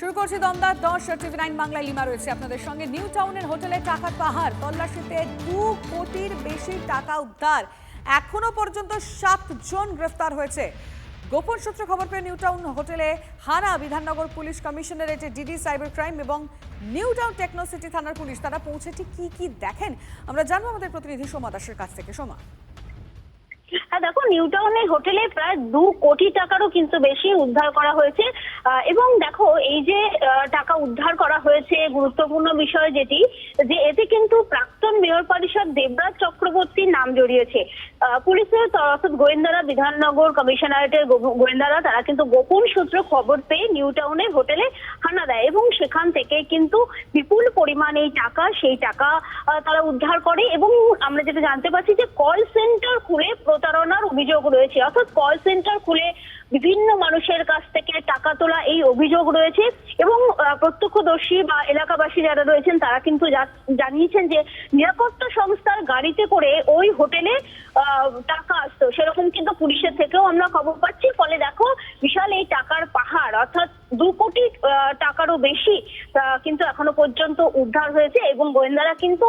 শুরু করছি দমদার 10 TV9 বাংলায় লিমা রয়েছে আপনাদের সঙ্গে। নিউ টাউনের হোটেলে টাকার পাহাড়, তল্লাশিতে 2 কোটির বেশি টাকা উদ্ধার। এখনো পর্যন্ত 7 জন গ্রেফতার হয়েছে। গোপন সূত্রে খবর পেয়ে নিউ টাউন হোটেলে হানা বিধাননগর পুলিশ কমিশনারেটে ডিডি সাইবার ক্রাইম এবং নিউ টাউন টেকনো সিটি থানার পুলিশ তারা পৌঁছে ঠিক কি দেখেন আমরা জানবো আমাদের প্রতিনিধি সোমা দাসের কাছ থেকে। সোমা, হ্যাঁ দেখো, নিউ টাউনের হোটেলে প্রায় 2 কোটি টাকারও কিন্তু বেশি উদ্ধার করা হয়েছে। এবং দেখো, এই যে টাকা উদ্ধার করা হয়েছে, গুরুত্বপূর্ণ বিষয় যেটি যে এতে কিন্তু প্রাক্তন মেয়র পরিষদ দেবরাজ চক্রবর্তীর নাম জড়িয়েছে। পুলিশের অর্থাৎ গোয়েন্দারা, বিধাননগর কমিশনারেটের গোয়েন্দারা তারা কিন্তু গোপন সূত্র খবর পেয়ে নিউ টাউনের হোটেলে হানা দেয় এবং সেখান থেকে কিন্তু বিপুল পরিমাণ এই টাকা, সেই টাকা তারা উদ্ধার করে। এবং আমরা যেটা জানতে পারছি যে কল সেন্টার খুলে প্রতারণার অভিযোগ রয়েছে, অর্থাৎ কল সেন্টার খুলে বিভিন্ন মানুষের কাছ থেকে টাকা তোলা, এই অভিযোগ রয়েছে। এবং প্রত্যক্ষদর্শী বা এলাকাবাসী যারা রয়েছেন তারা কিন্তু জানিয়েছেন যে নিরাপত্তা সংস্থার গাড়িতে করে ওই হোটেলে টাকা আসতো, সেরকম কিন্তু পুলিশের থেকেও আমরা খবর পাচ্ছি। ফলে দেখো, বিশাল এই টাকার পাহাড়, অর্থাৎ 2 কোটি টাকারও বেশি কিন্তু এখনো পর্যন্ত উদ্ধার হয়েছে। এবং গোয়েন্দারা কিন্তু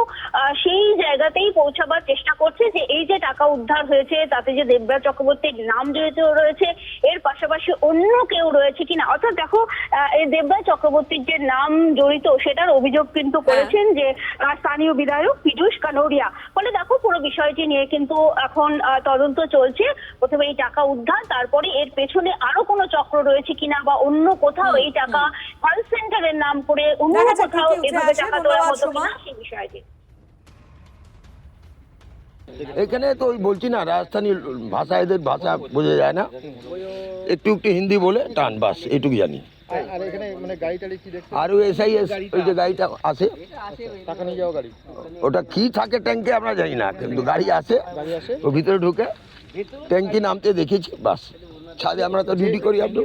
সেই জায়গাতেই পৌঁছাবার চেষ্টা করছে যে এই যে টাকা উদ্ধার হয়েছে তাতে যে দেবরাজ চক্রবর্তীর নাম জড়িত রয়েছে, এর পাশাপাশি অন্য কেউ রয়েছে কিনা। অর্থাৎ দেখো, এই দেবরাজ চক্রবর্তীর যে নাম জড়িত সেটার অভিযোগ কিন্তু করেছেন যে স্থানীয় বিধায়ক পীযূষ কানোরিয়া। ফলে দেখো, পুরো বিষয়টি নিয়ে কিন্তু এখন তদন্ত চলছে। প্রথমে এই টাকা উদ্ধার, তারপরে এর পেছনে আরো কোনো চক্র রয়েছে কিনা বা অন্য কোথাও এই টাকা কল সেন্টারের নাম করে অন্য কোথাও এভাবে টাকা তোলা হতো কিনা সেই বিষয়টি। এখানে তো ওই বলছি না, রাজস্থানী ভাষা, এদের ভাষা বোঝা যায় না, একটু হিন্দি বলে টান, বাস এটুকু জানি। আর এখানে মানে গাড়ি কি দেখছেন? আর ওই এসআইএস ওই যে গাড়িটা আসে, টাকা নিয়ে যাওয়া গাড়ি, ওটা কি থাকে ট্যাঙ্কে আমরা জানি না, কিন্তু গাড়ি আসে, ও ভিতরে ঢুকে ট্যাঙ্কি নামতে দেখেছি, বাস। ছাদে আমরা তো ডিউটি করি আপনি।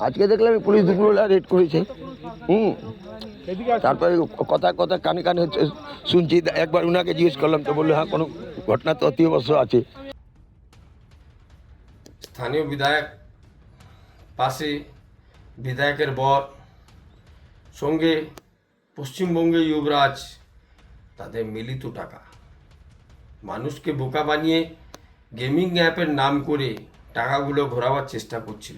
আজকে দেখলাম পুলিশ দুপুরবেলা রেড করেছে। তারপরে কথা কানে কানে শুনছি, একবার উনাকে জিজ্ঞেস করলাম তো বললো হ্যাঁ কোনো ঘটনা তো অতি অবশ্য আছে। স্থানীয় বিধায়ক পাশে বিধায়কের বর, সঙ্গে পশ্চিমবঙ্গে যুবরাজ, তাদের মিলিত টাকা মানুষকে বোকা বানিয়ে গেমিং অ্যাপের নাম করে টাকাগুলো ঘোরাবার চেষ্টা করছিল।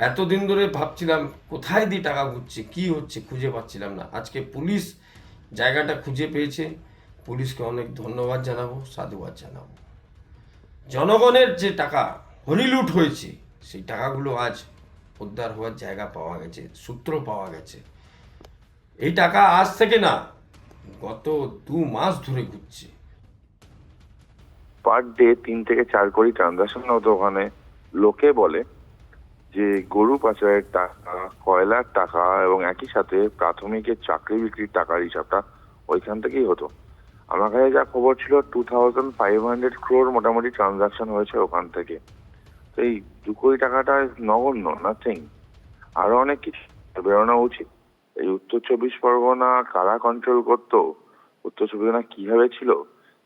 এতদিন ধরে ভাবছিলাম কোথায় দিয়ে টাকা ঘুরছে, কি হচ্ছে খুঁজে পাচ্ছিলাম না। আজকে পুলিশ জায়গাটা খুঁজে পেয়েছে, পুলিশকে অনেক ধন্যবাদ জানাবো, সাধুবাদ জানাবো। জনগণের যে টাকা হরিলুট হয়েছে সেই টাকাগুলো আজ উদ্ধার হওয়ার জায়গা পাওয়া গেছে, সূত্র পাওয়া গেছে। এই টাকা আজ থেকে না, গত 2 মাস ধরে ঘুরছে। পার ডে 3 থেকে 4 কোটি ট্রানজাকশন হতো ওখানে। লোকে বলে যে গরু পাচারের টাকা, কয়লার টাকা এবং একই সাথে প্রাথমিকের চাকরি বিক্রির টাকার হিসাবটা ওইখান থেকেই হতো। আমার কাছে যা খবর ছিল 2500 crore মোটামুটি ট্রানজাকশন হয়েছে ওখান থেকে। তো এই 2 কোটি টাকাটা নগণ্য, নাথিং। আরো অনেক কিছু বেরোনো উচিত। এই উত্তর 24 পরগনা কারা কন্ট্রোল করতো, উত্তর 24 পরগনা কিভাবে ছিল,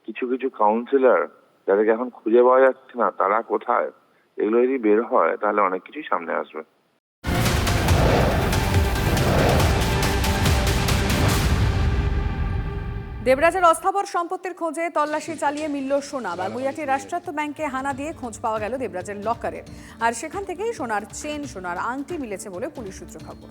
কিছু কিছু কাউন্সিলর যাদেরকে এখন খুঁজে পাওয়া যাচ্ছে না তারা কোথায়, এগুলো যদি বের হয় তাহলে অনেক কিছুই সামনে আসবে। দেবরাজের অস্থাবর সম্পত্তির খোঁজে তল্লাশি চালিয়ে মিলল সোনা। বাগুইয়াটি রাষ্ট্রায়ত্ত ব্যাংকে হানা দিয়ে খোঁজ পাওয়া গেল দেবরাজের লকারের, আর সেখান থেকেই সোনার চেন, সোনার আংটি মিলেছে বলে পুলিশ সূত্র খবর।